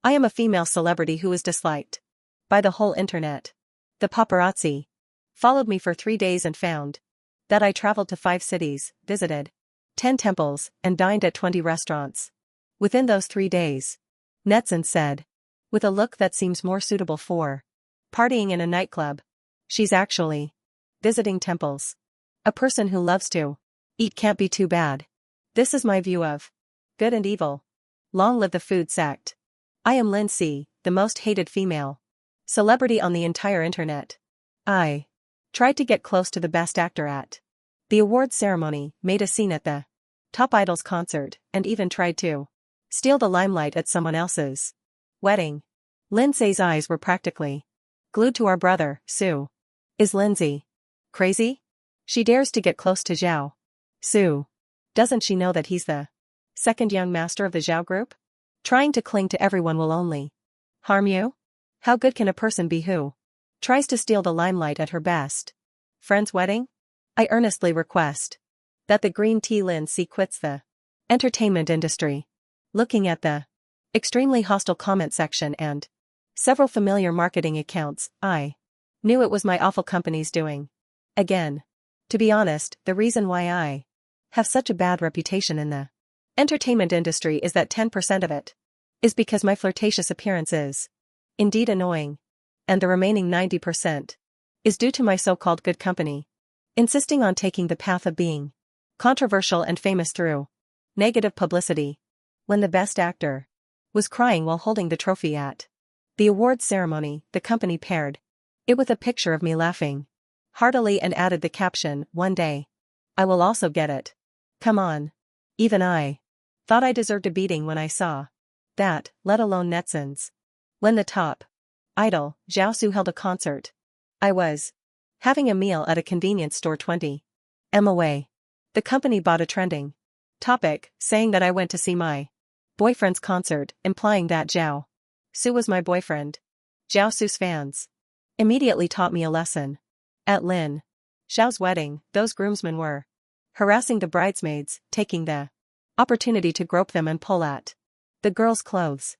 I am a female celebrity who is disliked by the whole internet. The paparazzi followed me for 3 days and found that I traveled to 5 cities, visited 10 temples, and dined at 20 restaurants. Within those 3 days, netizens said, with a look that seems more suitable for partying in a nightclub, she's actually visiting temples. A person who loves to eat can't be too bad. This is my view of good and evil. Long live the food sect. I am Lindsay, the most hated female celebrity on the entire internet. I tried to get close to the best actor at the awards ceremony, made a scene at the top Idols concert, and even tried to steal the limelight at someone else's wedding. Lindsay's eyes were practically glued to our brother, Sue. Is Lindsay crazy? She dares to get close to Zhao. Sue. Doesn't she know that he's the second young master of the Zhao group? Trying to cling to everyone will only harm you? How good can a person be who tries to steal the limelight at her best friend's wedding? I earnestly request that the green tea Lindsay quits the entertainment industry. Looking at the extremely hostile comment section and several familiar marketing accounts, I knew it was my awful company's doing. Again. To be honest, the reason why I have such a bad reputation in the entertainment industry is that 10% of it is because my flirtatious appearance is indeed annoying, and the remaining 90% is due to my so-called good company insisting on taking the path of being controversial and famous through negative publicity. When the best actor was crying while holding the trophy at the awards ceremony, the company paired it with a picture of me laughing heartily and added the caption, "One day I will also get it." Come on. Even I thought I deserved a beating when I saw that, let alone netizens. When the top idol, Zhao Su, held a concert, I was having a meal at a convenience store 20 m away. The company bought a trending topic, saying that I went to see my boyfriend's concert, implying that Zhao Su was my boyfriend. Zhao Su's fans immediately taught me a lesson. At Lin Zhao's wedding, those groomsmen were harassing the bridesmaids, taking the opportunity to grope them and pull at the girls' clothes.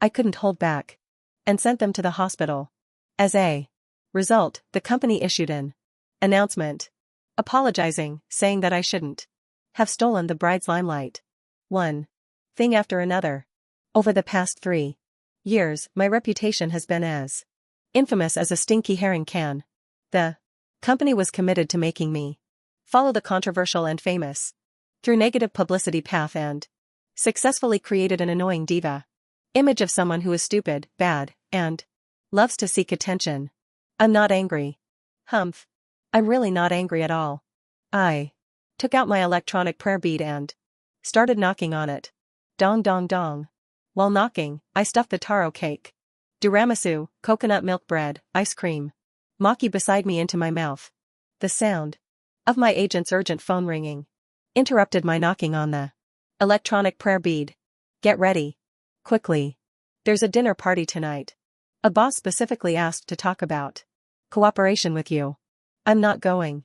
I couldn't hold back and sent them to the hospital. As a result, the company issued an announcement apologizing, saying that I shouldn't have stolen the bride's limelight. One thing after another. Over the past 3 years, my reputation has been as infamous as a stinky herring can. The company was committed to making me follow the controversial and famous through negative publicity path and successfully created an annoying diva image of someone who is stupid, bad, and loves to seek attention. I'm not angry. Humph. I'm really not angry at all. I took out my electronic prayer bead and started knocking on it. Dong dong dong. While knocking, I stuffed the taro cake, tiramisu, coconut milk bread, ice cream, maki beside me into my mouth. The sound of my agent's urgent phone ringing interrupted my knocking on the electronic prayer bead. Get ready. Quickly. There's a dinner party tonight. A boss specifically asked to talk about cooperation with you. I'm not going.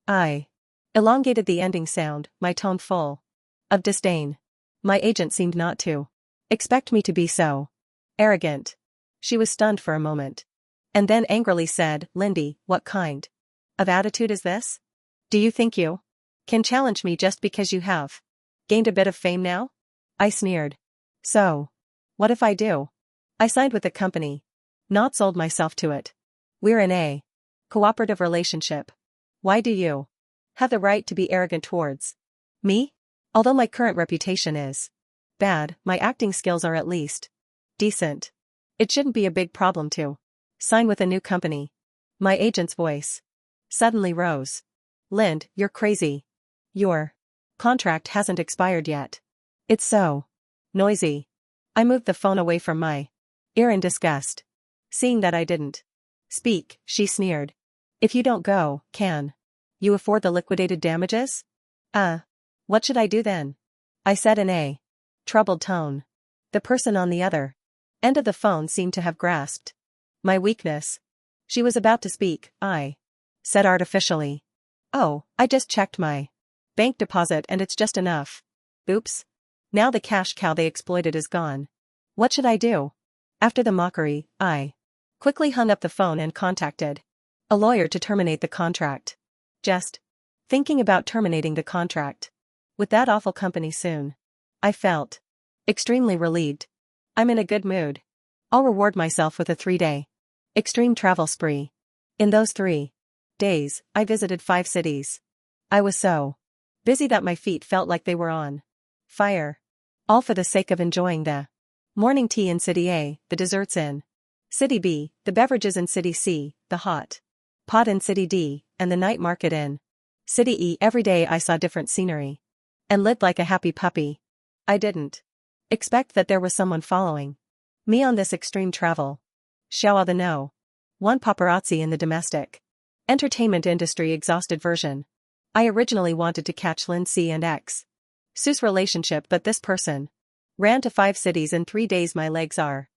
I elongated the ending sound, my tone full of disdain. My agent seemed not to expect me to be so arrogant. She was stunned for a moment, and then angrily said, "Lindy, what kind of attitude is this? Do you think you can challenge me just because you have gained a bit of fame now?" I sneered. So, what if I do? I signed with the company, not sold myself to it. We're in a cooperative relationship. Why do you have the right to be arrogant towards me? Although my current reputation is bad, my acting skills are at least decent. It shouldn't be a big problem to sign with a new company. My agent's voice suddenly rose. Lind, you're crazy. Your contract hasn't expired yet. It's so noisy. I moved the phone away from my ear in disgust. Seeing that I didn't speak, she sneered. If you don't go, can you afford the liquidated damages? What should I do then? I said in a troubled tone. The person on the other end of the phone seemed to have grasped my weakness. She was about to speak. I said artificially, "Oh, I just checked my bank deposit and it's just enough." Oops. Now the cash cow they exploited is gone. What should I do? After the mockery, I quickly hung up the phone and contacted a lawyer to terminate the contract. Just thinking about terminating the contract with that awful company soon. I felt extremely relieved. I'm in a good mood. I'll reward myself with a 3-day extreme travel spree. In those 3 days, I visited 5 cities. I was so busy that my feet felt like they were on fire. All for the sake of enjoying the morning tea in City A, the desserts in City B, the beverages in City C, the hot pot in City D, and the night market in City E. Every day I saw different scenery and lived like a happy puppy. I didn't expect that there was someone following me on this extreme travel. Show the no. One paparazzi in the domestic entertainment industry exhausted version. I originally wanted to catch Lin C and X Su's relationship, but this person ran to 5 cities in 3 days. My legs are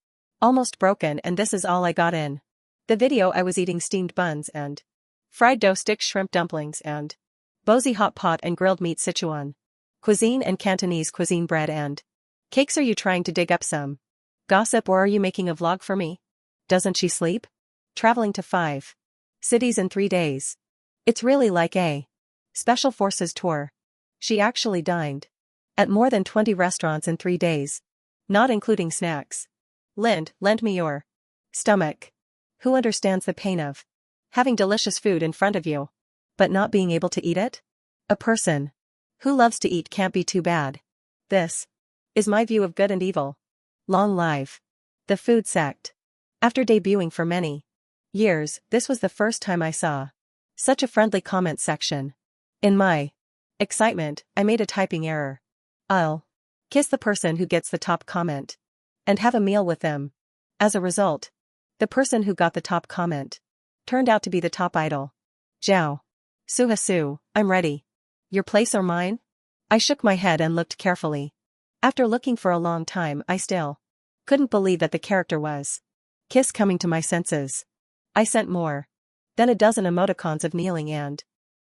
almost broken, and this is all I got in the video. I was eating steamed buns and fried dough sticks, shrimp dumplings, and bozy hot pot and grilled meat, Sichuan cuisine and Cantonese cuisine, bread and cakes. Are you trying to dig up some gossip, or are you making a vlog for me? Doesn't she sleep? Traveling to 5 cities in 3 days. It's really like a special forces tour. She actually dined at more than 20 restaurants in 3 days, not including snacks. Lend me your stomach. Who understands the pain of having delicious food in front of you, but not being able to eat it? A person who loves to eat can't be too bad. This is my view of good and evil. Long live the food sect. After debuting for many years, this was the first time I saw such a friendly comment section. In my excitement, I made a typing error. I'll kiss the person who gets the top comment and have a meal with them. As a result, the person who got the top comment turned out to be the top idol. Zhao Su, I'm ready. Your place or mine? I shook my head and looked carefully. After looking for a long time, I still couldn't believe that the character was Kiss. Coming to my senses, I sent more than a dozen emoticons of kneeling and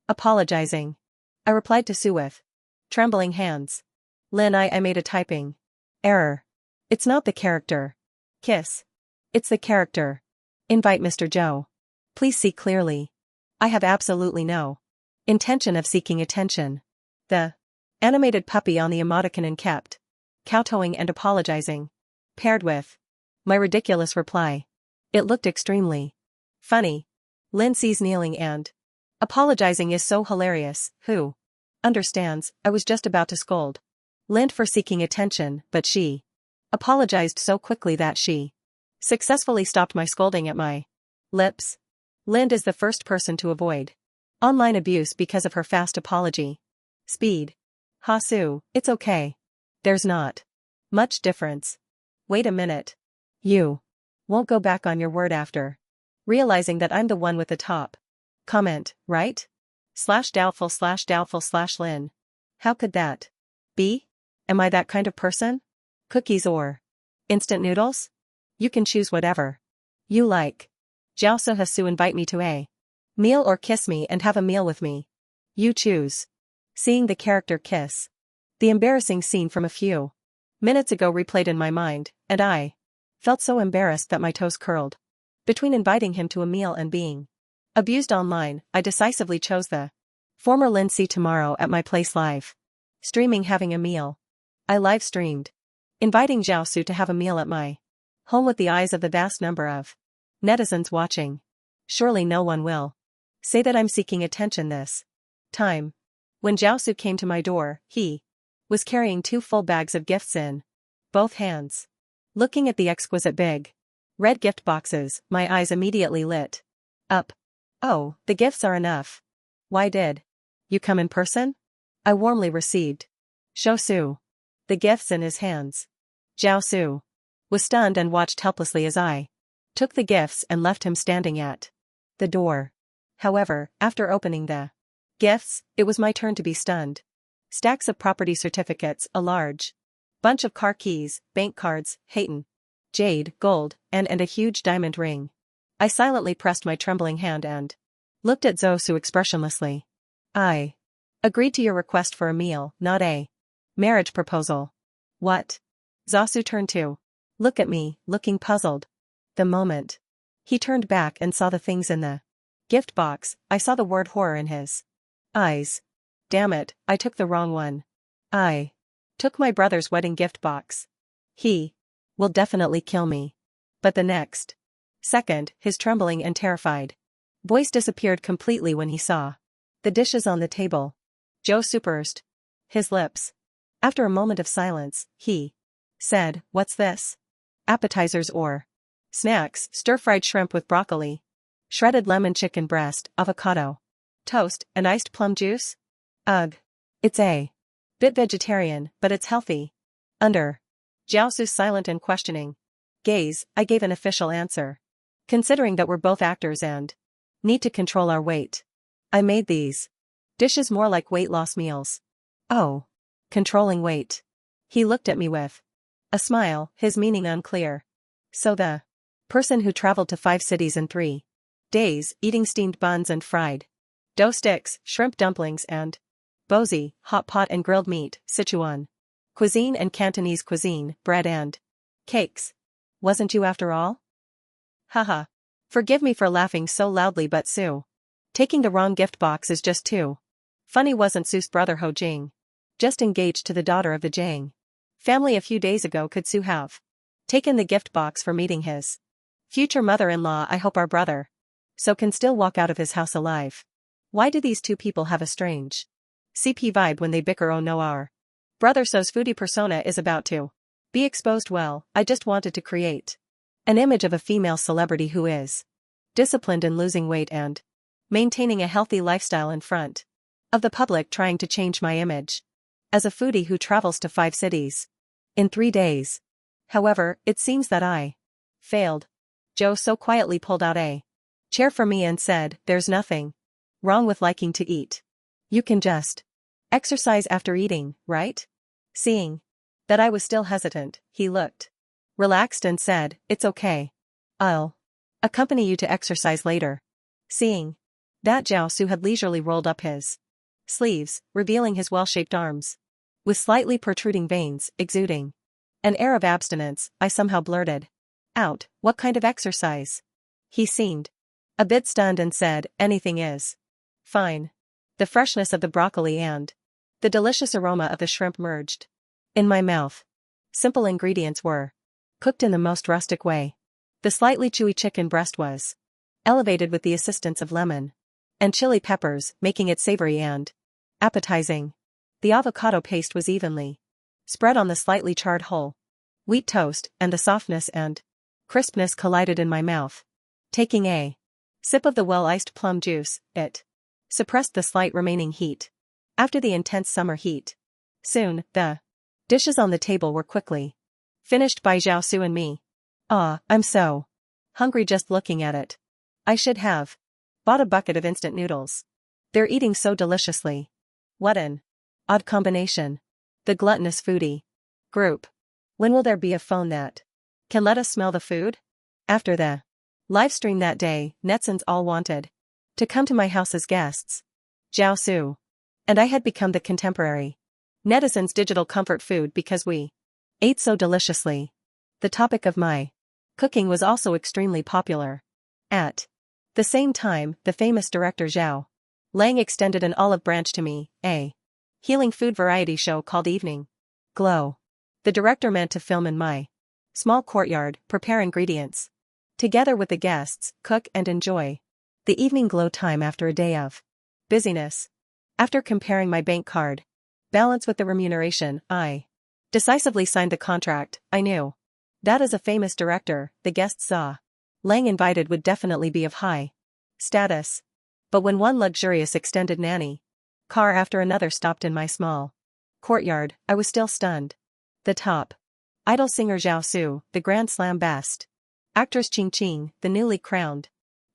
apologizing. I replied to Su with trembling hands. Lin, I made a typing error. It's not the character Kiss. It's the character Invite Mr. Zhou. Please see clearly. I have absolutely no intention of seeking attention. The animated puppy on the emoticon and kept kowtowing and apologizing, paired with my ridiculous reply. It looked extremely funny. Lin C's kneeling and apologizing is so hilarious. Who understands? I was just about to scold Lin for seeking attention, but she apologized so quickly that she successfully stopped my scolding at my lips. Lin is the first person to avoid online abuse because of her fast apology speed. Ha Su, it's okay. There's not much difference. Wait a minute. You won't go back on your word after realizing that I'm the one with the top comment, right? /doubtful /Lin. How could that be? Am I that kind of person? Cookies or instant noodles? You can choose whatever you like. Zhao Su, invite me to a meal or kiss me and have a meal with me. You choose. Seeing the character Kiss, the embarrassing scene from a few minutes ago, replayed in my mind, and I felt so embarrassed that my toes curled. Between inviting him to a meal and being abused online, I decisively chose the former. Lin C tomorrow at my place live streaming having a meal. I live streamed inviting Zhao Su to have a meal at my home with the eyes of the vast number of netizens watching. Surely no one will say that I'm seeking attention this time. When Zhao Su came to my door, he was carrying 2 full bags of gifts in both hands. Looking at the exquisite big red gift boxes, my eyes immediately lit up. Oh, the gifts are enough. Why did you come in person? I warmly received Zhao Su the gifts in his hands. Zhao Su was stunned and watched helplessly as I took the gifts and left him standing at the door. However, after opening the gifts, it was my turn to be stunned. Stacks of property certificates, a large bunch of car keys, bank cards, Hayton, jade, gold, and a huge diamond ring. I silently pressed my trembling hand and looked at Zhao Su expressionlessly. I agreed to your request for a meal, not a marriage proposal. What? Zhao Su turned to Look at me, looking puzzled. The moment he turned back and saw the things in the gift box, I saw the word horror in his eyes. Damn it, I took the wrong one. I took my brother's wedding gift box. He will definitely kill me. But the next second, his trembling and terrified voice disappeared completely when he saw the dishes on the table. Joe pursed his lips. After a moment of silence, he said, "What's this? Appetizers or snacks?" Stir-fried shrimp with broccoli, shredded lemon chicken breast, avocado toast, and iced plum juice? Ugh. It's a bit vegetarian, but it's healthy. Under Jiaosu's silent and questioning gaze, I gave an official answer. Considering that we're both actors and need to control our weight, I made these dishes more like weight loss meals. Oh. Controlling weight. He looked at me with a smile, his meaning unclear. So the person who traveled to 5 cities in 3 days, eating steamed buns and fried dough sticks, shrimp dumplings and bozi, hot pot and grilled meat, Sichuan cuisine and Cantonese cuisine, bread and cakes. Wasn't you after all? Haha. Forgive me for laughing so loudly, but Sue taking the wrong gift box is just too funny. Wasn't Sue's brother Ho Jing just engaged to the daughter of the Jiang family a few days ago? Could Sue have taken the gift box for meeting his future mother-in-law? I hope our brother so can still walk out of his house alive. Why do these two people have a strange CP vibe when they bicker? Oh no, our brother So's foodie persona is about to be exposed. Well, I just wanted to create an image of a female celebrity who is disciplined in losing weight and maintaining a healthy lifestyle in front of the public, trying to change my image as a foodie who travels to 5 cities in 3 days. However, it seems that I failed. Joe so quietly pulled out a chair for me and said, "There's nothing wrong with liking to eat. You can just exercise after eating, right?" Seeing that I was still hesitant, he looked relaxed and said, "It's okay. I'll accompany you to exercise later." Seeing that Jiaosu had leisurely rolled up his sleeves, revealing his well-shaped arms with slightly protruding veins, exuding an air of abstinence, I somehow blurted out, "What kind of exercise?" He seemed a bit stunned and said, "Anything is fine." The freshness of the broccoli and the delicious aroma of the shrimp merged in my mouth. Simple ingredients were cooked in the most rustic way. The slightly chewy chicken breast was elevated with the assistance of lemon and chili peppers, making it savory and appetizing. The avocado paste was evenly spread on the slightly charred whole wheat toast, and the softness and crispness collided in my mouth. Taking a sip of the well-iced plum juice, it suppressed the slight remaining heat after the intense summer heat. Soon, the dishes on the table were quickly finished by Jiaosu and me. I'm so hungry just looking at it. I should have bought a bucket of instant noodles. They're eating so deliciously. What an odd combination. The gluttonous foodie group. When will there be a phone that can let us smell the food? After the live stream that day, netizens all wanted to come to my house as guests. Jiaosu and I had become the contemporary netizens' digital comfort food because we ate so deliciously. The topic of my cooking was also extremely popular. At the same time, the famous director Zhao Lang extended an olive branch to me, a healing food variety show called Evening Glow. The director meant to film in my small courtyard, prepare ingredients together with the guests, cook and enjoy the evening glow time after a day of busyness. After comparing my bank card balance with the remuneration, I decisively signed the contract. I knew that as a famous director, the guests Lang invited would definitely be of high status. But when one luxurious extended nanny car after another stopped in my small courtyard, I was still stunned. The top idol singer Zhao Su, the Grand Slam best actress Qing Qing, the newly crowned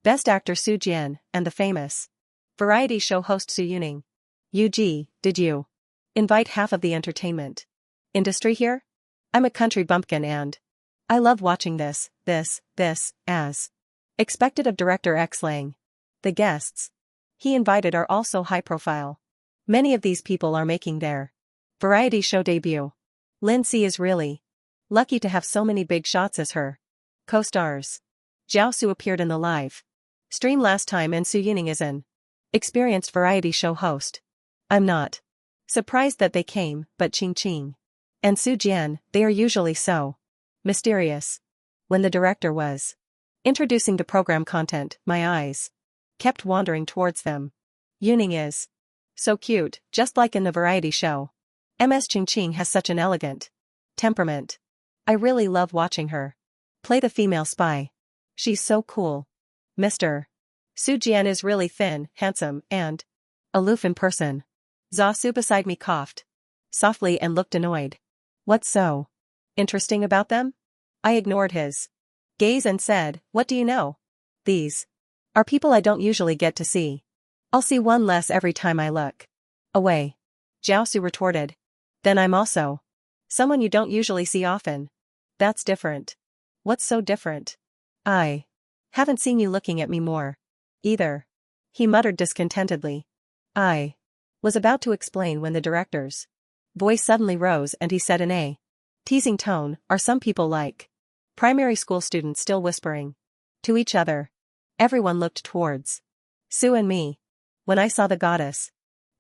best actor Su Jian, and the famous variety show host Su Yuning. Yu-ji, did you invite half of the entertainment industry here? I'm a country bumpkin and I love watching this, as expected of director X Lang. The guests he invited are also high profile. Many of these people are making their variety show debut. Lin C is really Lucky to have so many big shots as her co-stars. Zhao Su appeared in the live stream last time and Su Yining is an experienced variety show host. I'm not surprised that they came, but Qing Qing and Su Jian, they are usually so mysterious. When the director was introducing the program content, my eyes kept wandering towards them. Yining is so cute, just like in the variety show. Ms. Qing Qing has such an elegant temperament. I really love watching her play the female spy. She's so cool. Mr. Su Jian is really thin, handsome, and aloof in person. Zha Su beside me coughed softly and looked annoyed. What's so interesting about them? I ignored his gaze and said, what do you know? These are people I don't usually get to see. I'll see one less every time I look away. Zhao Su retorted. Then I'm also someone you don't usually see often. That's different. What's so different? I haven't seen you looking at me more either. He muttered discontentedly. I was about to explain when the director's voice suddenly rose and he said in a teasing tone, are some people like primary school students still whispering to each other? Everyone looked towards Su and me. When I saw the goddess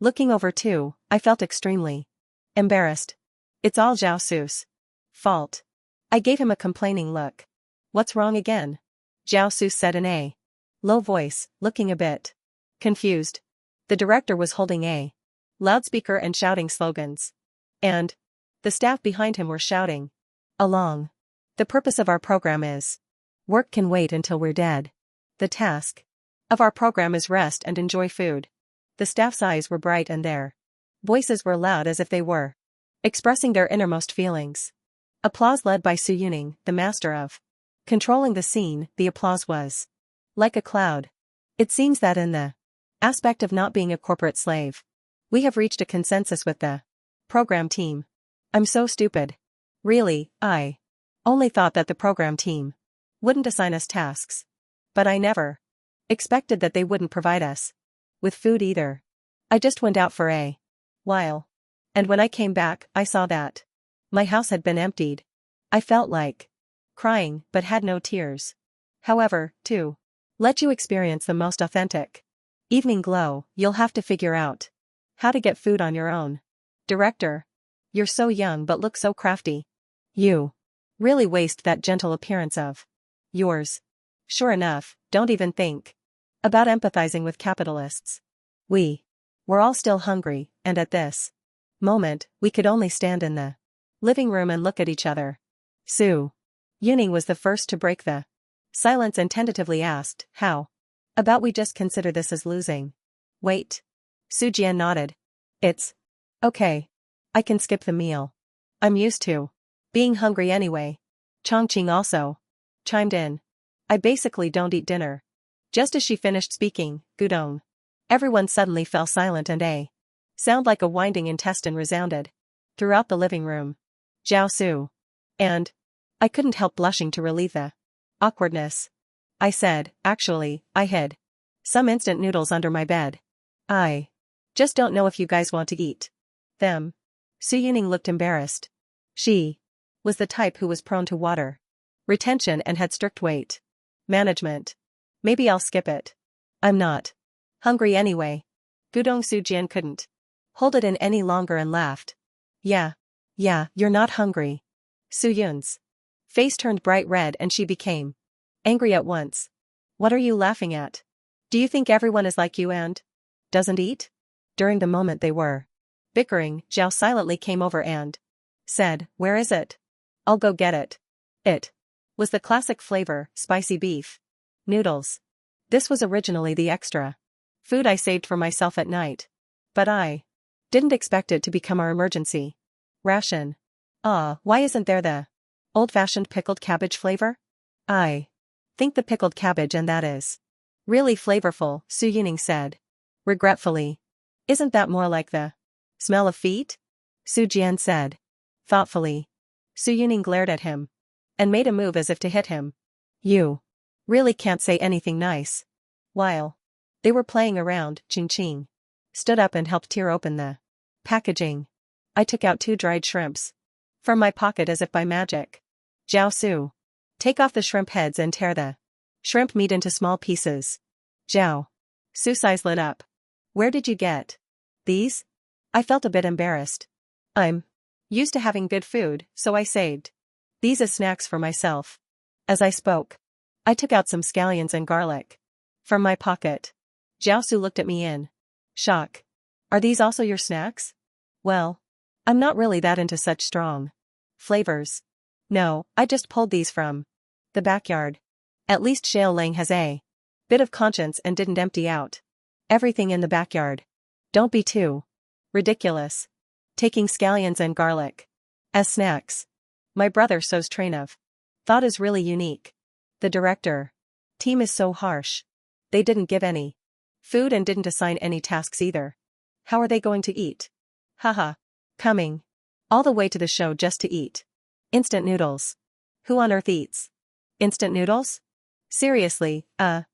looking over too, I felt extremely embarrassed. It's all Zhao Su's fault. I gave him a complaining look. What's wrong again? Zhao Su said in a low voice, looking a bit confused. The director was holding a loudspeaker and shouting slogans. And the staff behind him were shouting along. The purpose of our program is work can wait until we're dead. The task of our program is rest and enjoy food. The staff's eyes were bright and their voices were loud as if they were expressing their innermost feelings. Applause led by Su Yining, the master of controlling the scene. The applause was like a cloud. It seems that in the aspect of not being a corporate slave, we have reached a consensus with the program team. I'm so stupid. Really, I only thought that the program team wouldn't assign us tasks. But I never expected that they wouldn't provide us with food either. I just went out for a while. And when I came back, I saw that my house had been emptied. I felt like crying, but had no tears. However, to let you experience the most authentic evening glow, you'll have to figure out how to get food on your own. Director, you're so young but look so crafty. You really waste that gentle appearance of yours. Sure enough, don't even think about empathizing with capitalists. We were all still hungry, and at this moment, we could only stand in the living room and look at each other. Su Yining was the first to break the silence and tentatively asked, how about we just consider this as losing? Wait. Su Jian nodded. It's okay. I can skip the meal. I'm used to being hungry anyway. Chongqing also chimed in. I basically don't eat dinner. Just as she finished speaking, Gudong. Everyone suddenly fell silent and a sound like a winding intestine resounded throughout the living room. Zhao Su. And I couldn't help blushing to relieve the awkwardness. I said, actually, I hid some instant noodles under my bed. I just don't know if you guys want to eat them. Su Yining looked embarrassed. She was the type who was prone to water retention and had strict weight management. Maybe I'll skip it. I'm not hungry anyway. Gudong Su Jian couldn't hold it in any longer and laughed. Yeah, you're not hungry. Su Yun's face turned bright red and she became angry at once. What are you laughing at? Do you think everyone is like you and doesn't eat? During the moment they were bickering, Zhao silently came over and said, where is it? I'll go get it. It was the classic flavor, spicy beef noodles. This was originally the extra food I saved for myself at night. But I didn't expect it to become our emergency ration. Why isn't there the old-fashioned pickled cabbage flavor? I think the pickled cabbage and that is really flavorful, Su Yining said regretfully. Isn't that more like the smell of feet? Su Jian said thoughtfully. Su Yining glared at him and made a move as if to hit him. You really can't say anything nice. While they were playing around, Qing Qing stood up and helped tear open the packaging. I took out 2 dried shrimps from my pocket as if by magic. Jiao Su. Take off the shrimp heads and tear the shrimp meat into small pieces. Jiao Su's eyes lit up. Where did you get these? I felt a bit embarrassed. I'm used to having good food, so I saved these as snacks for myself. As I spoke, I took out some scallions and garlic from my pocket. Jiao Su looked at me in shock. Are these also your snacks? Well, I'm not really that into such strong flavors. No, I just pulled these from the backyard. At least Xiao Lang has a bit of conscience and didn't empty out everything in the backyard. Don't be too ridiculous. Taking scallions and garlic as snacks. My brother So's train of thought is really unique. The director team is so harsh. They didn't give any food and didn't assign any tasks either. How are they going to eat? Haha. Coming all the way to the show just to eat instant noodles. Who on earth eats instant noodles? Seriously, I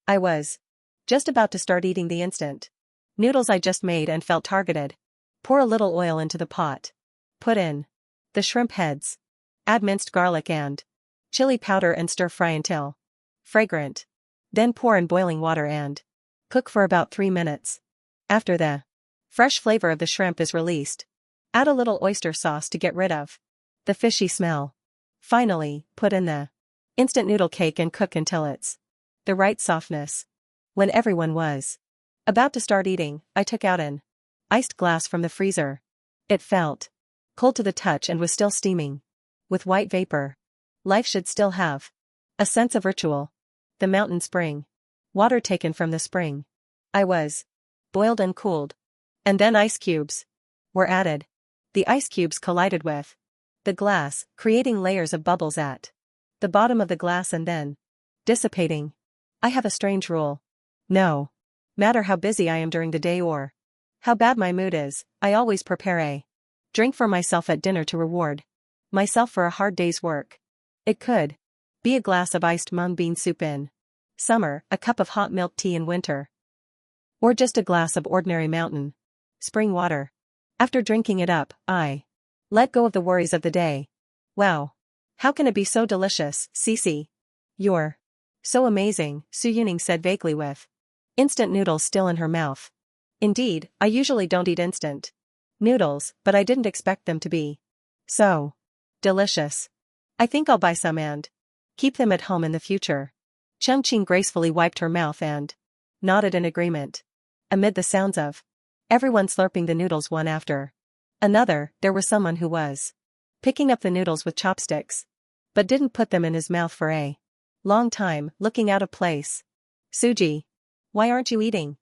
was just about to start eating the instant noodles I just made and felt targeted. Pour a little oil into the pot. Put in the shrimp heads. Add minced garlic and chili powder and stir fry until fragrant. Then pour in boiling water and cook for about 3 minutes. After the fresh flavor of the shrimp is released, add a little oyster sauce to get rid of the fishy smell. Finally, put in the instant noodle cake and cook until it's the right softness. When everyone was about to start eating, I took out an iced glass from the freezer. It felt cold to the touch and was still steaming with white vapor. Life should still have a sense of ritual. The mountain spring. Water taken from the spring. I was boiled and cooled. And then ice cubes were added. The ice cubes collided with the glass, creating layers of bubbles at the bottom of the glass and then dissipating. I have a strange rule. No matter how busy I am during the day or how bad my mood is, I always prepare a drink for myself at dinner to reward myself for a hard day's work. It could be a glass of iced mung bean soup in summer, a cup of hot milk tea in winter, or just a glass of ordinary mountain spring water. After drinking it up, I let go of the worries of the day. Wow. How can it be so delicious, Cece? You're so amazing, Su Yuning said vaguely with instant noodles still in her mouth. Indeed, I usually don't eat instant noodles, but I didn't expect them to be so delicious. I think I'll buy some and keep them at home in the future. Chengqing gracefully wiped her mouth and nodded in agreement. Amid the sounds of everyone slurping the noodles one after another, there was someone who was picking up the noodles with chopsticks, but didn't put them in his mouth for a long time, looking out of place. Suji, why aren't you eating?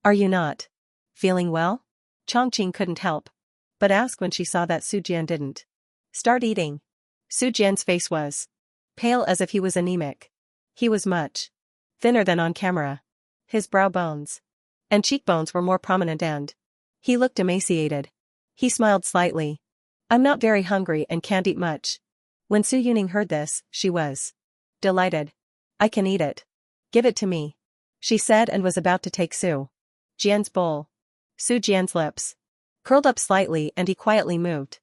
Are you not feeling well? Chongqing couldn't help but ask when she saw that Su Jian didn't start eating. Su Jian's face was pale as if he was anemic. He was much thinner than on camera. His brow bones and cheekbones were more prominent and he looked emaciated. He smiled slightly. I'm not very hungry and can't eat much. When Su Yuning heard this, she was delighted. I can eat it. Give it to me, she said and was about to take Su Jian's bowl. Su Jian's lips curled up slightly and he quietly moved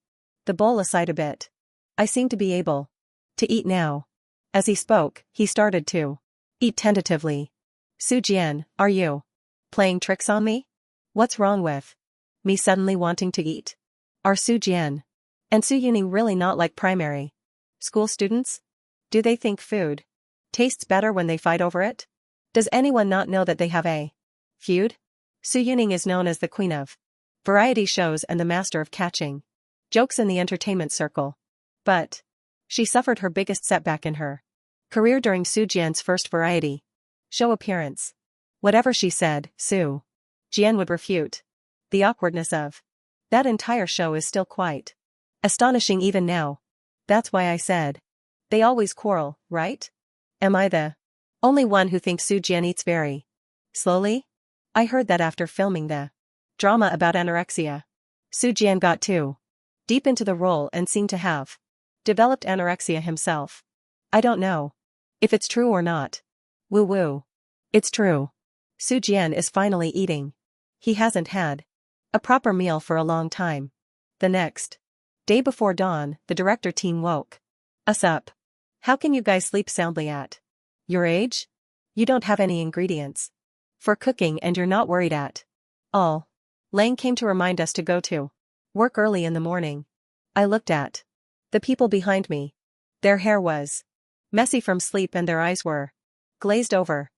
the bowl aside a bit. I seem to be able to eat now. As he spoke, he started to eat tentatively. Su Jian, are you playing tricks on me? What's wrong with me suddenly wanting to eat? Are Su Jian and Su Yuning really not like primary school students? Do they think food tastes better when they fight over it? Does anyone not know that they have a feud? Su Yuning is known as the queen of variety shows and the master of catching jokes in the entertainment circle. But she suffered her biggest setback in her career during Su Jian's first variety show appearance. Whatever she said, Su Jian would refute. The awkwardness of that entire show is still quite astonishing even now. That's why I said they always quarrel, right? Am I the only one who thinks Su Jian eats very slowly? I heard that after filming the drama about anorexia, Su Jian got too deep into the role and seemed to have developed anorexia himself. I don't know if it's true or not. Woo woo. It's true. Su Jian is finally eating. He hasn't had a proper meal for a long time. The next day before dawn, the director team woke us up. How can you guys sleep soundly at your age? You don't have any ingredients for cooking and you're not worried at all. Lang came to remind us to go to work early in the morning. I looked at the people behind me. Their hair was messy from sleep and their eyes were glazed over.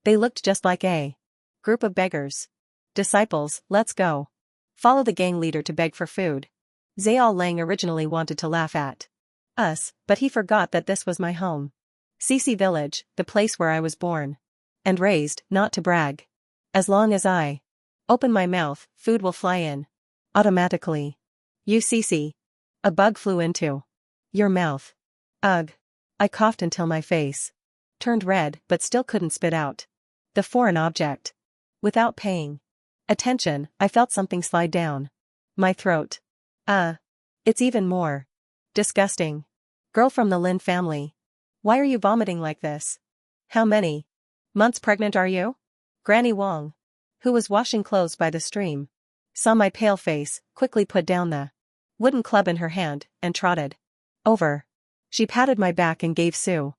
They looked just like a group of beggars. Disciples, let's go. Follow the gang leader to beg for food. Zayal Lang originally wanted to laugh at us, but he forgot that this was my home. Sisi village, the place where I was born and raised, not to brag. As long as I open my mouth, food will fly in automatically. You Sisi. A bug flew into your mouth. Ugh. I coughed until my face turned red but still couldn't spit out the foreign object. Without paying attention, I felt something slide down my throat. It's even more disgusting. Girl from the Lin family. Why are you vomiting like this? How many months pregnant are you? Granny Wong, who was washing clothes by the stream, saw my pale face, quickly put down the wooden club in her hand, and trotted over. She patted my back and gave Su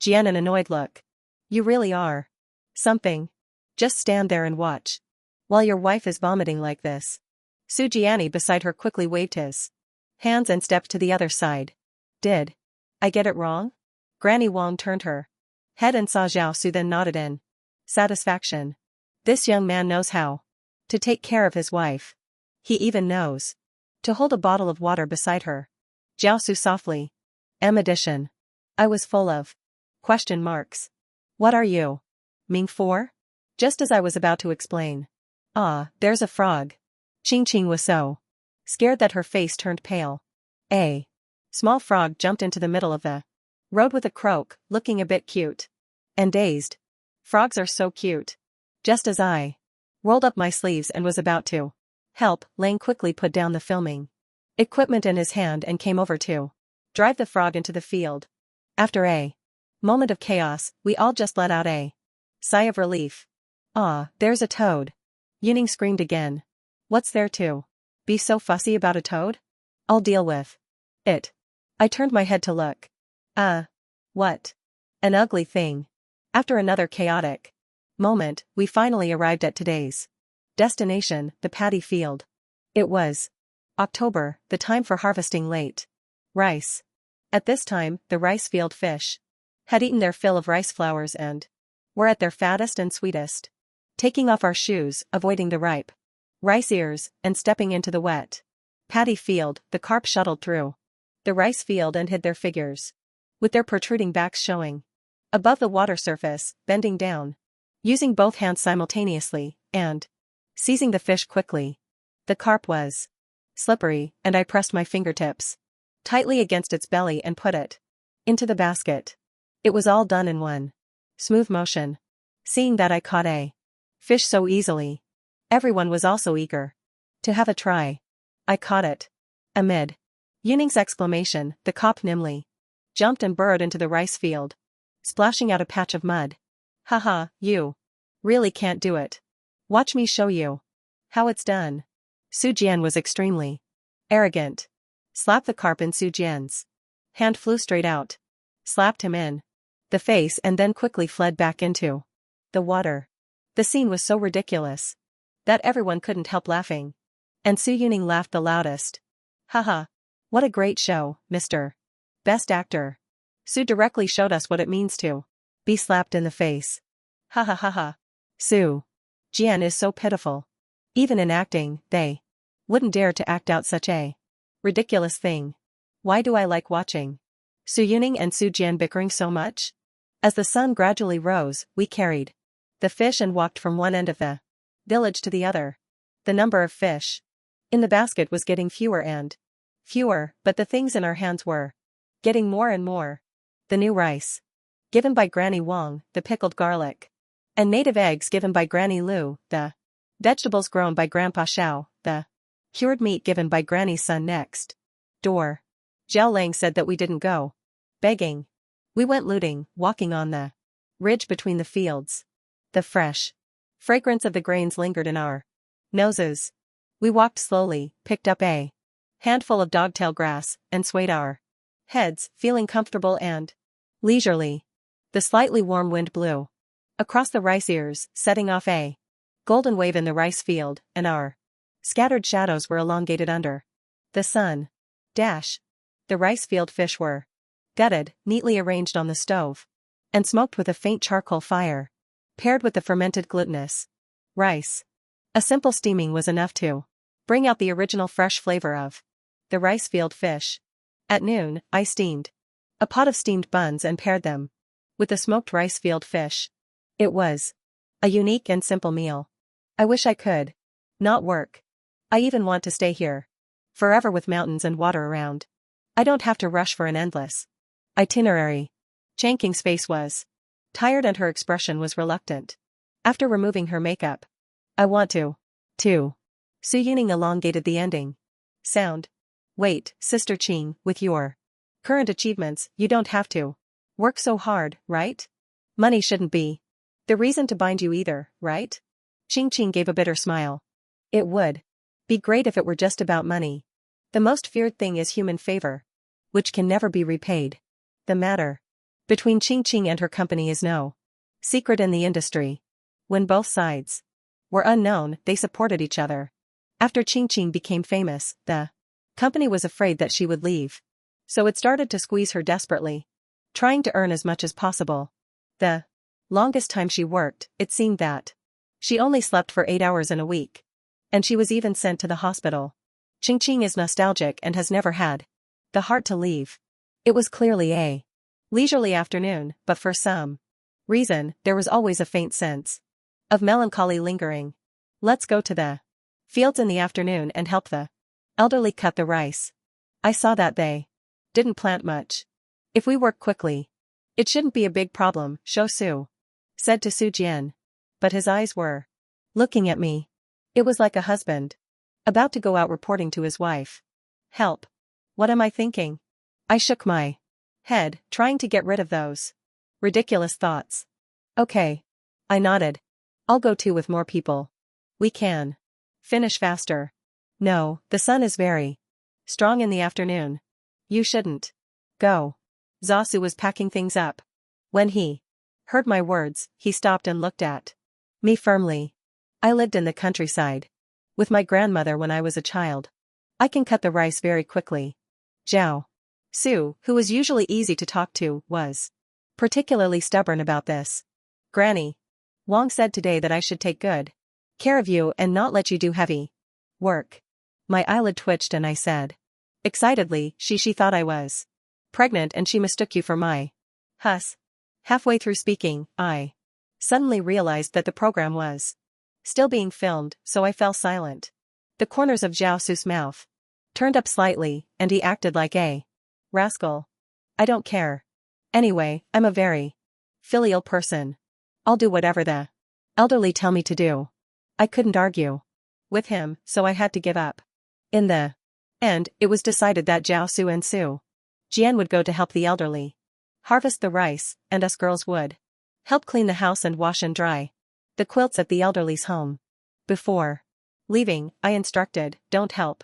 Jian an annoyed look. You really are something. Just stand there and watch while your wife is vomiting like this. Su Jiani beside her quickly waved his hands and stepped to the other side. Did I get it wrong? Granny Wong turned her head and saw Zhao Su, then nodded in satisfaction. This young man knows how to take care of his wife. He even knows to hold a bottle of water beside her. Zhao Su softly. Addition. I was full of question marks. What are you Ming for? Just as I was about to explain. There's a frog. Ching Ching was so scared that her face turned pale. A small frog jumped into the middle of the road with a croak, looking a bit cute and dazed. Frogs are so cute. Just as I rolled up my sleeves and was about to help, Lang quickly put down the filming equipment in his hand and came over to drive the frog into the field. After a moment of chaos, we all just let out a sigh of relief. There's a toad. Yuning screamed again. What's there to be so fussy about a toad? I'll deal with it. I turned my head to look. What? An ugly thing. After another chaotic moment, we finally arrived at today's destination, the paddy field. It was October, the time for harvesting late rice. At this time, the rice field fish had eaten their fill of rice flowers and were at their fattest and sweetest. Taking off our shoes, avoiding the ripe rice ears, and stepping into the wet paddy field, the carp shuttled through the rice field and hid their figures, with their protruding backs showing above the water surface, bending down, using both hands simultaneously, and seizing the fish quickly. The carp was slippery, and I pressed my fingertips tightly against its belly and put it into the basket. It was all done in one smooth motion. Seeing that I caught a fish so easily, everyone was also eager to have a try. I caught it. Amid Yuning's exclamation, the carp nimbly jumped and burrowed into the rice field, splashing out a patch of mud. Haha, you really can't do it. Watch me show you how it's done. Su Jian was extremely arrogant. Slapped the carp in Su Jian's hand, flew straight out, slapped him in the face and then quickly fled back into the water. The scene was so ridiculous that everyone couldn't help laughing. And Su Yuning laughed the loudest. Haha. What a great show, Mr. Best Actor. Su directly showed us what it means to be slapped in the face. Ha ha ha ha. Su Jian is so pitiful. Even in acting, they wouldn't dare to act out such a ridiculous thing. Why do I like watching Su Yuning and Su Jian bickering so much? As the sun gradually rose, we carried the fish and walked from one end of the village to the other. The number of fish in the basket was getting fewer and fewer, but the things in our hands were getting more and more. The new rice given by Granny Wong, the pickled garlic and native eggs given by Granny Lu, the vegetables grown by Grandpa Xiao, the cured meat given by Granny's son next door. Zhao Lang said that we didn't go begging. We went looting, walking on the ridge between the fields. The fresh fragrance of the grains lingered in our noses. We walked slowly, picked up a handful of dogtail grass, and swayed our heads, feeling comfortable and Leisurely. The slightly warm wind blew across the rice ears, setting off a golden wave in the rice field, and our scattered shadows were elongated under the sun. Dash. The rice field fish were gutted, neatly arranged on the stove, and smoked with a faint charcoal fire, paired with the fermented glutinous rice. A simple steaming was enough to bring out the original fresh flavor of the rice field fish. At noon, I steamed a pot of steamed buns and paired them with the smoked rice field fish. It was a unique and simple meal. I wish I could not work. I even want to stay here forever with mountains and water around. I don't have to rush for an endless itinerary. Changqing's face was tired and her expression was reluctant. After removing her makeup, I want to. Su Yining elongated the ending sound. Wait, Sister Qing, with your current achievements, you don't have to work so hard, right? Money shouldn't be the reason to bind you either, right? Qing gave a bitter smile. It would be great if it were just about money. The most feared thing is human favor, which can never be repaid. The matter between Qing and her company is no secret in the industry. When both sides were unknown, they supported each other. After Qing became famous, the company was afraid that she would leave, so it started to squeeze her desperately, trying to earn as much as possible. The longest time she worked, it seemed that she only slept for 8 hours in a week, and she was even sent to the hospital. Qing is nostalgic and has never had the heart to leave. It was clearly a leisurely afternoon, but for some reason, there was always a faint sense of melancholy lingering. Let's go to the fields in the afternoon and help the elderly cut the rice. I saw that they didn't plant much. If we work quickly, it shouldn't be a big problem, Shou Su said to Su Jian. But his eyes were looking at me. It was like a husband about to go out reporting to his wife. Help. What am I thinking? I shook my head, trying to get rid of those ridiculous thoughts. Okay. I nodded. I'll go too with more people. We can finish faster. No, the sun is very strong in the afternoon. You shouldn't go. Zasu was packing things up. When he heard my words, he stopped and looked at me firmly. I lived in the countryside with my grandmother when I was a child. I can cut the rice very quickly. Zhao Su, who was usually easy to talk to, was particularly stubborn about this. Granny Wang said today that I should take good care of you and not let you do heavy work. My eyelid twitched and I said excitedly, she thought I was pregnant and she mistook you for my hus. Halfway through speaking, I suddenly realized that the program was still being filmed, so I fell silent. The corners of Zhao Su's mouth turned up slightly, and he acted like a rascal. I don't care. Anyway, I'm a very filial person. I'll do whatever the elderly tell me to do. I couldn't argue with him, so I had to give up. In the end, it was decided that Zhao Su and Su Jian would go to help the elderly harvest the rice, and us girls would help clean the house and wash and dry the quilts at the elderly's home. Before leaving, I instructed, don't help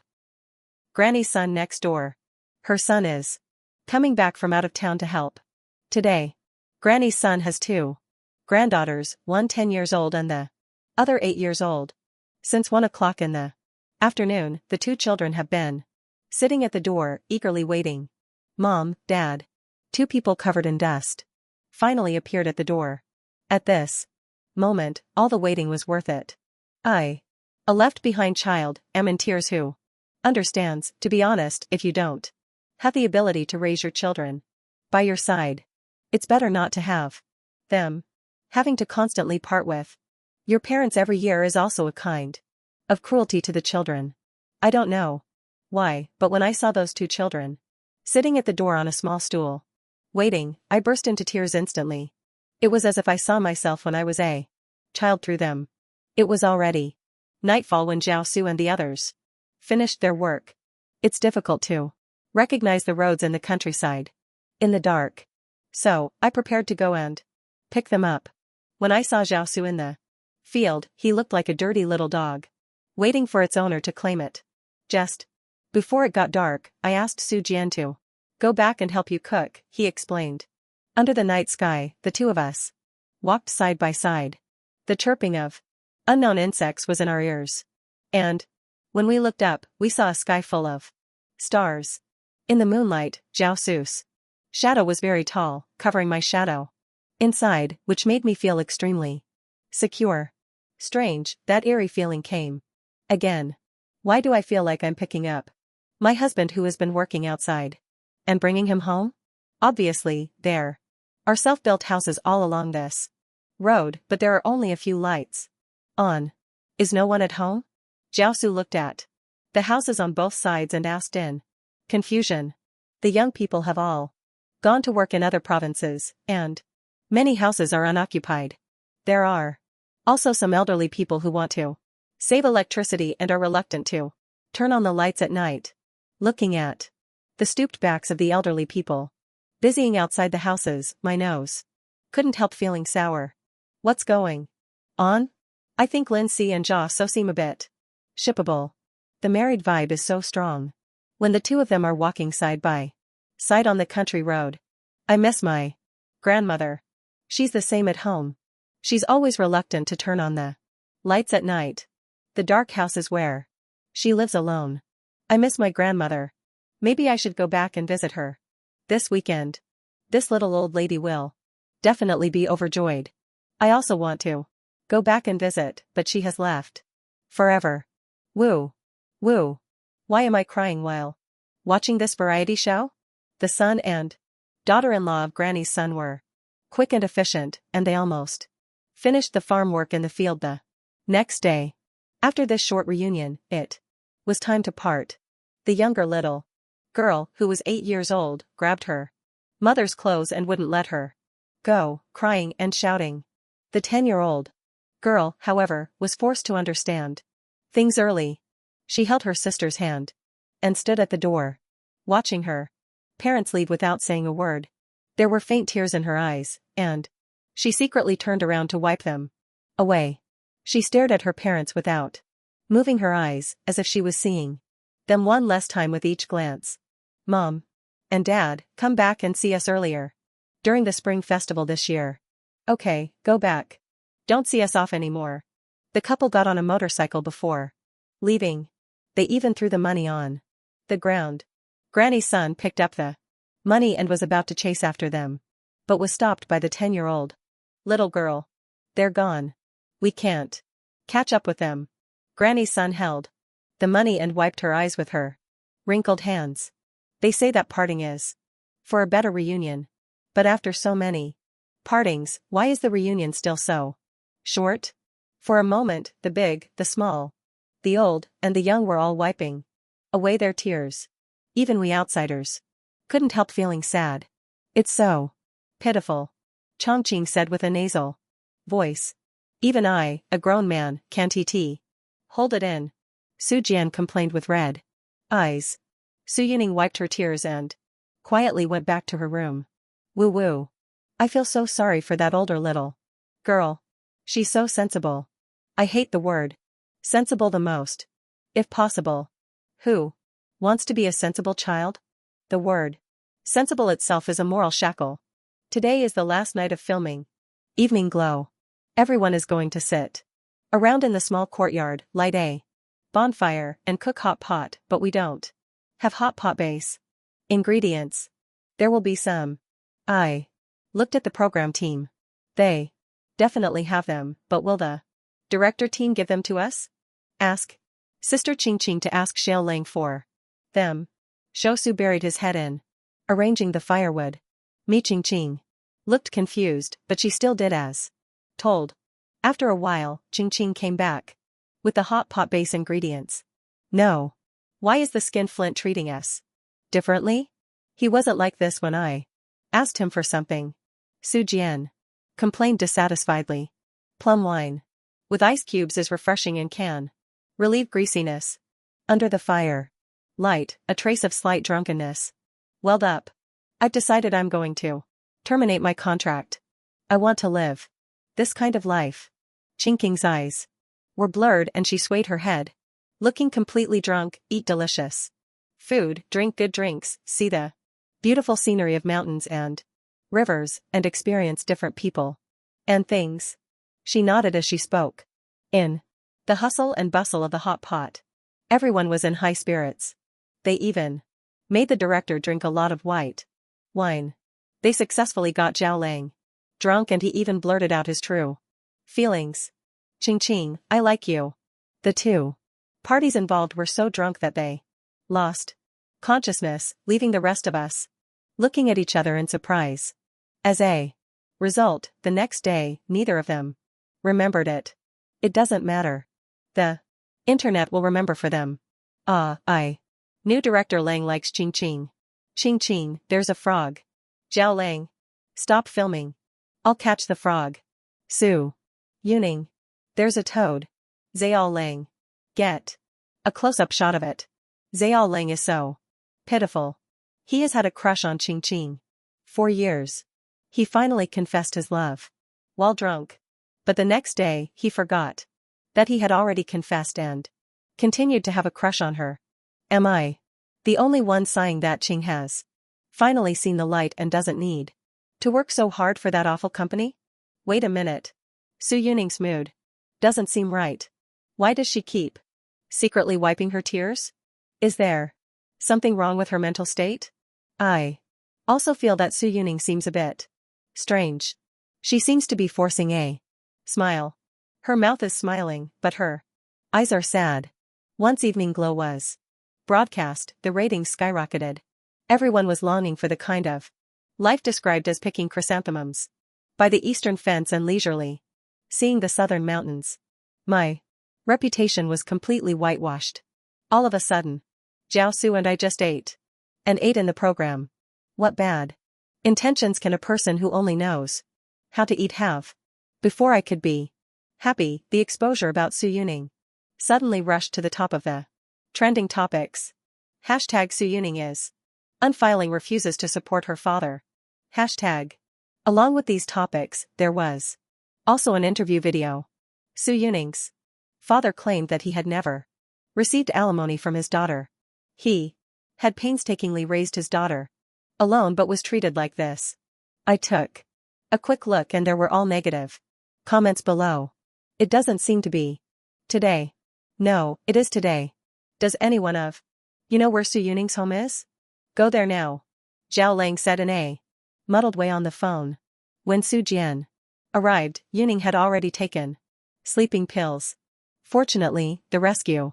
Granny's son next door. Her son is coming back from out of town to help. Today, Granny's son has 2 granddaughters, one 10 years old and the other 8 years old. Since 1 o'clock in the afternoon, the 2 children have been sitting at the door, eagerly waiting. Mom, Dad. 2 people covered in dust finally appeared at the door. At this moment, all the waiting was worth it. I, a left-behind child, am in tears. Who understands, to be honest, if you don't have the ability to raise your children by your side, it's better not to have them. Having to constantly part with your parents every year is also a kind of cruelty to the children. I don't know why, but when I saw those 2 children sitting at the door on a small stool, waiting, I burst into tears instantly. It was as if I saw myself when I was a child through them. It was already nightfall when Zhao Su and the others finished their work. It's difficult to recognize the roads in the countryside in the dark, so I prepared to go and pick them up. When I saw Zhao Su in the field, he looked like a dirty little dog, waiting for its owner to claim it. Just before it got dark, I asked Su Jian to go back and help you cook, he explained. Under the night sky, the two of us walked side by side. The chirping of unknown insects was in our ears. And when we looked up, we saw a sky full of stars. In the moonlight, Jiao Su's shadow was very tall, covering my shadow inside, which made me feel extremely secure. Strange, that eerie feeling came again. Why do I feel like I'm picking up my husband who has been working outside and bringing him home? Obviously, there are self-built houses all along this road, but there are only a few lights on. Is no one at home? Jiaosu looked at the houses on both sides and asked in confusion. The young people have all gone to work in other provinces, and many houses are unoccupied. There are also some elderly people who want to save electricity and are reluctant to turn on the lights at night. Looking at the stooped backs of the elderly people busying outside the houses, my nose couldn't help feeling sour. What's going on? I think Lindsay and Jia so seem a bit shippable. The married vibe is so strong when the two of them are walking side by side on the country road. I miss my grandmother. She's the same at home. She's always reluctant to turn on the lights at night. The dark house is where she lives alone. I miss my grandmother. Maybe I should go back and visit her this weekend. This little old lady will definitely be overjoyed. I also want to go back and visit, but she has left forever. Woo. Woo. Why am I crying while watching this variety show? The son and daughter-in-law of Granny's son were quick and efficient, and they almost finished the farm work in the field the next day. After this short reunion, it was time to part. The younger little girl, who was 8 years old, grabbed her mother's clothes and wouldn't let her go, crying and shouting. The 10-year-old girl, however, was forced to understand things early. She held her sister's hand and stood at the door, watching her parents leave without saying a word. There were faint tears in her eyes, and she secretly turned around to wipe them away. She stared at her parents without moving her eyes, as if she was seeing them one less time with each glance. Mom and Dad, come back and see us earlier during the spring festival this year. Okay, go back. Don't see us off anymore. The couple got on a motorcycle before leaving. They even threw the money on the ground. Granny's son picked up the money and was about to chase after them, but was stopped by the 10-year-old little girl. They're gone. We can't catch up with them. Granny's son held the money and wiped her eyes with her wrinkled hands. They say that parting is for a better reunion. But after so many partings, why is the reunion still so short? For a moment, the big, the small, the old, and the young were all wiping away their tears. Even we outsiders couldn't help feeling sad. It's so pitiful, Chongqing said with a nasal voice. Even I, a grown man, can't hold it in. Su Jian complained with red eyes. Su Yining wiped her tears and quietly went back to her room. Woo-woo. I feel so sorry for that older little girl. She's so sensible. I hate the word sensible the most. If possible. Who wants to be a sensible child? The word sensible itself is a moral shackle. Today is the last night of filming. Evening glow. Everyone is going to sit around in the small courtyard, light a bonfire, and cook hot pot, but we don't have hot pot base ingredients. There will be some. I looked at the program team. They definitely have them, but will the director team give them to us? Ask Sister Qingqing to ask Xiao Lang for them. Shosu buried his head in arranging the firewood. Mi Qingqing looked confused, but she still did as told. After a while, Qingqing came back with the hot pot base ingredients. No. Why is the skin flint treating us differently? He wasn't like this when I asked him for something. Su Jian complained dissatisfiedly. Plum wine with ice cubes is refreshing and can relieve greasiness. Under the fire light, a trace of slight drunkenness welled up. I've decided I'm going to terminate my contract. I want to live this kind of life. Qingqing's eyes were blurred and she swayed her head. Looking completely drunk, eat delicious food, drink good drinks, see the beautiful scenery of mountains and rivers, and experience different people. And things. She nodded as she spoke. In the hustle and bustle of the hot pot, everyone was in high spirits. They even made the director drink a lot of white wine. They successfully got Zhao Lang drunk, and he even blurted out his true feelings. Ching Ching, I like you. The two parties involved were so drunk that they lost consciousness, leaving the rest of us looking at each other in surprise. As a result, the next day, neither of them remembered it. It doesn't matter. The internet will remember for them. I knew director Lang likes Ching Ching. Ching Ching, there's a frog. Zhao Lang, stop filming. I'll catch the frog. Su Yuning, there's a toad. Zhao Lang, get a close-up shot of it. Zhao Lang is so pitiful. He has had a crush on Ching Ching for years. He finally confessed his love while drunk. But the next day, he forgot that he had already confessed and continued to have a crush on her. Am I the only one sighing that Ching has finally seen the light and doesn't need to work so hard for that awful company? Wait a minute. Su Yuning's mood doesn't seem right. Why does she keep secretly wiping her tears? Is there something wrong with her mental state? I also feel that Su Yuning seems a bit strange. She seems to be forcing a smile. Her mouth is smiling, but her eyes are sad. Once Evening Glow was broadcast, the ratings skyrocketed. Everyone was longing for the kind of life described as picking chrysanthemums by the eastern fence and leisurely seeing the southern mountains. My reputation was completely whitewashed. All of a sudden, Jiao Su and I just ate in the program. What bad intentions can a person who only knows how to eat have? Before I could be happy, the exposure about Su Yuning suddenly rushed to the top of the trending topics. Hashtag Su Yuning is unfiling, refuses to support her father. Hashtag. Along with these topics, there was also an interview video. Su Yuning's father claimed that he had never received alimony from his daughter. He had painstakingly raised his daughter alone but was treated like this. I took a quick look and there were all negative comments below. It doesn't seem to be today. No, it is today. Does anyone know where Su Yuning's home is? Go there now. Zhao Lang said in a muddled way on the phone. When Su Jian arrived, Yuning had already taken sleeping pills. Fortunately, the rescue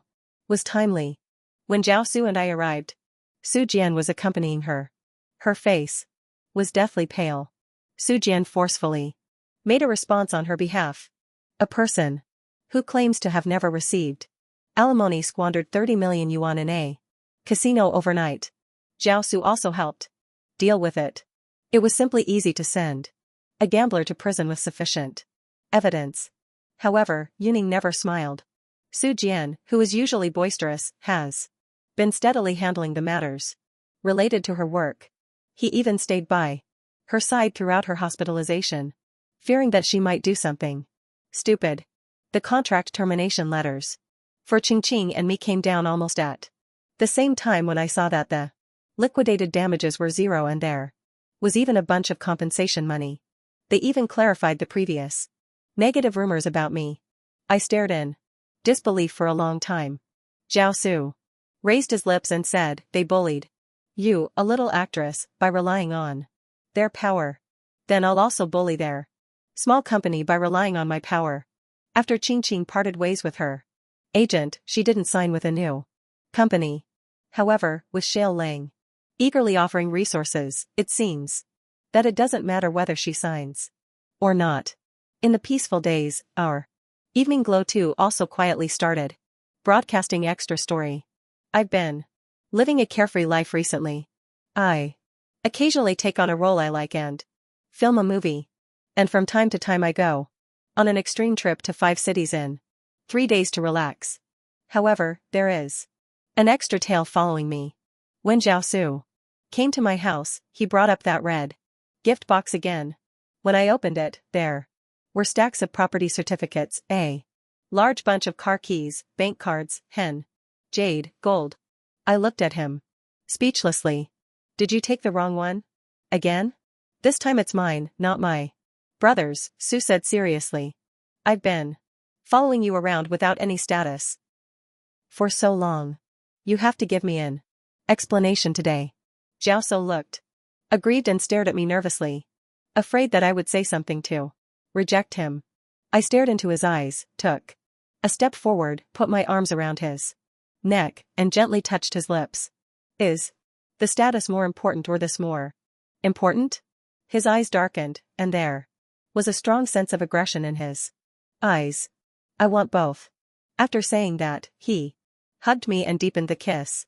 was timely. When Zhao Su and I arrived, Su Jian was accompanying her. Her face was deathly pale. Su Jian forcefully made a response on her behalf. A person who claims to have never received alimony squandered 30 million yuan in a casino overnight. Zhao Su also helped deal with it. It was simply easy to send a gambler to prison with sufficient evidence. However, Yuning never smiled. Su Jian, who is usually boisterous, has been steadily handling the matters related to her work. He even stayed by her side throughout her hospitalization, fearing that she might do something stupid. The contract termination letters for Ching Ching and me came down almost at the same time when I saw that the liquidated damages were zero and there was even a bunch of compensation money. They even clarified the previous negative rumors about me. I stared in disbelief for a long time. Zhao Su raised his lips and said, they bullied you, a little actress, by relying on their power. Then I'll also bully their small company by relying on my power. After Ching Ching parted ways with her agent, she didn't sign with a new company. However, with Zhao Lang eagerly offering resources, it seems that it doesn't matter whether she signs or not. In the peaceful days, our Evening Glow 2 also quietly started broadcasting extra story. I've been living a carefree life recently. I occasionally take on a role I like and film a movie. And from time to time I go on an extreme trip to 5 cities in 3 days to relax. However, there is an extra tale following me. When Zhao Su came to my house, he brought up that red gift box again. When I opened it, there were stacks of property certificates, a large bunch of car keys, bank cards, hen, jade, gold. I looked at him speechlessly. Did you take the wrong one? Again? This time it's mine, not my brother's, Sue said seriously. I've been following you around without any status for so long. You have to give me an explanation today. Jiao So looked aggrieved and stared at me nervously, afraid that I would say something to reject him. I stared into his eyes, took a step forward, put my arms around his neck, and gently touched his lips. Is the status more important or this more important? His eyes darkened, and there was a strong sense of aggression in his eyes. I want both. After saying that, he hugged me and deepened the kiss.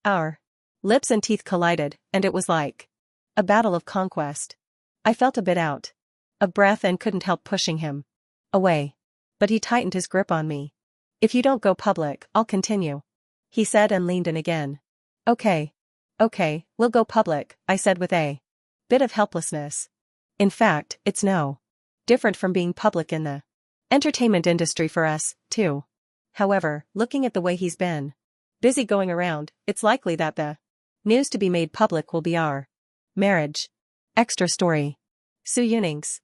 Our lips and teeth collided, and it was like a battle of conquest. I felt a bit out of breath and couldn't help pushing him away. But he tightened his grip on me. If you don't go public, I'll continue, he said and leaned in again. Okay, we'll go public, I said with a bit of helplessness. In fact, it's no different from being public in the entertainment industry for us, too. However, looking at the way he's been busy going around, it's likely that the news to be made public will be our marriage. Extra story. Su Yuning's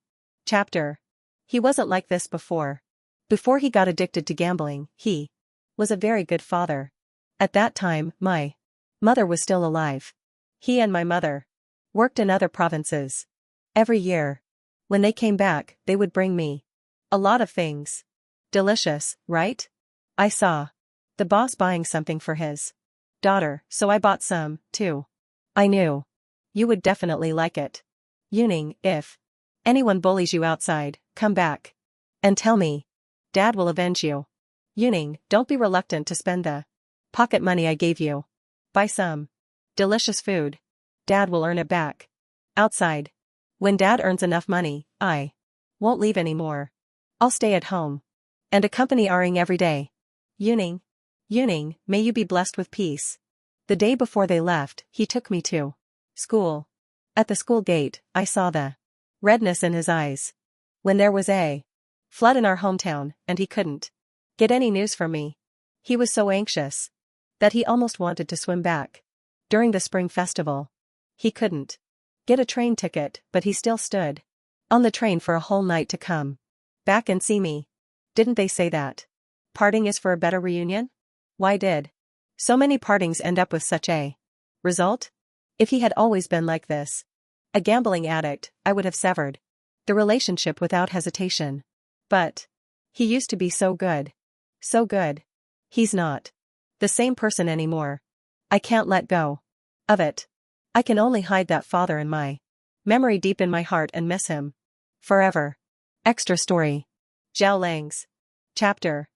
chapter. He wasn't like this before. Before he got addicted to gambling, he was a very good father. At that time, my mother was still alive. He and my mother worked in other provinces. Every year, when they came back, they would bring me a lot of things. Delicious, right? I saw the boss buying something for his daughter, so I bought some, too. I knew you would definitely like it. Yuning, if anyone bullies you outside, come back and tell me. Dad will avenge you. Yuning, don't be reluctant to spend the pocket money I gave you. Buy some delicious food. Dad will earn it back outside. When Dad earns enough money, I won't leave anymore. I'll stay at home and accompany Aring every day. Yuning, may you be blessed with peace. The day before they left, he took me to school. At the school gate, I saw the redness in his eyes. When there was a flood in our hometown, and he couldn't get any news from me, he was so anxious that he almost wanted to swim back. During the spring festival, he couldn't get a train ticket, but he still stood on the train for a whole night to come back and see me. Didn't they say that parting is for a better reunion? Why did so many partings end up with such a result? If he had always been like this, a gambling addict, I would have severed the relationship without hesitation. But he used to be so good. So good. He's not the same person anymore. I can't let go of it. I can only hide that father in my memory deep in my heart and miss him forever. Extra story. Zhao Lang's chapter.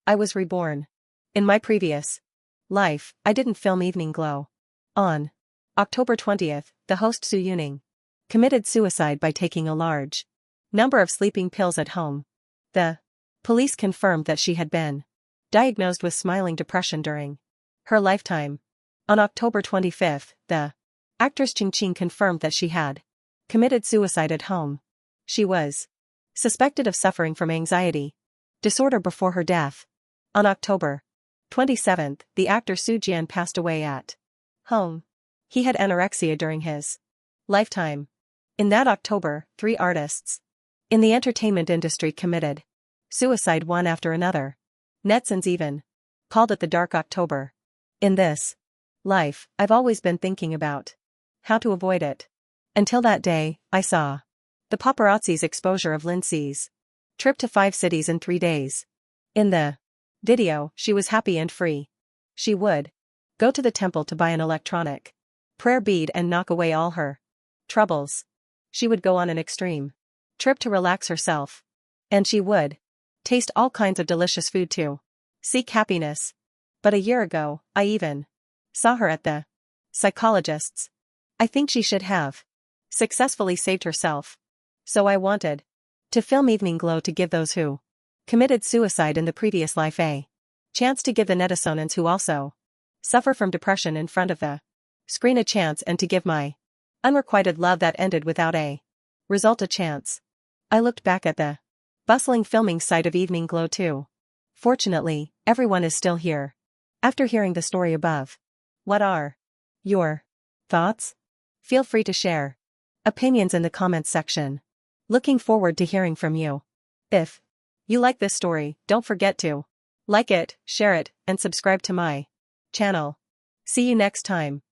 I was reborn. In my previous life, I didn't film Evening Glow. On October 20th, the host Su Yuning committed suicide by taking a large number of sleeping pills at home. The police confirmed that she had been diagnosed with smiling depression during her lifetime. On October 25th, the actress Ching Ching confirmed that she had committed suicide at home. She was suspected of suffering from anxiety disorder before her death. On October 27th, the actor Su Jian passed away at home. He had anorexia during his lifetime. In that October, 3 artists in the entertainment industry committed suicide one after another. Netizens even called it the Dark October. In this life, I've always been thinking about how to avoid it. Until that day, I saw the paparazzi's exposure of Lindsay's trip to 5 cities in 3 days. In the video, she was happy and free. She would go to the temple to buy an electronic prayer bead and knock away all her troubles. She would go on an extreme trip to relax herself. And she would taste all kinds of delicious food to seek happiness. But a year ago, I even saw her at the psychologist's. I think she should have successfully saved herself. So I wanted to film Evening Glow to give those who committed suicide in the previous life a chance to give the netizens who also suffer from depression in front of the screen a chance and to give my unrequited love that ended without a result a chance. I looked back at the bustling filming site of Evening Glow too. Fortunately, everyone is still here. After hearing the story above, what are your thoughts? Feel free to share. opinions in the comments section. Looking forward to hearing from you. If you like this story, don't forget to like it, share it, and subscribe to my channel. See you next time.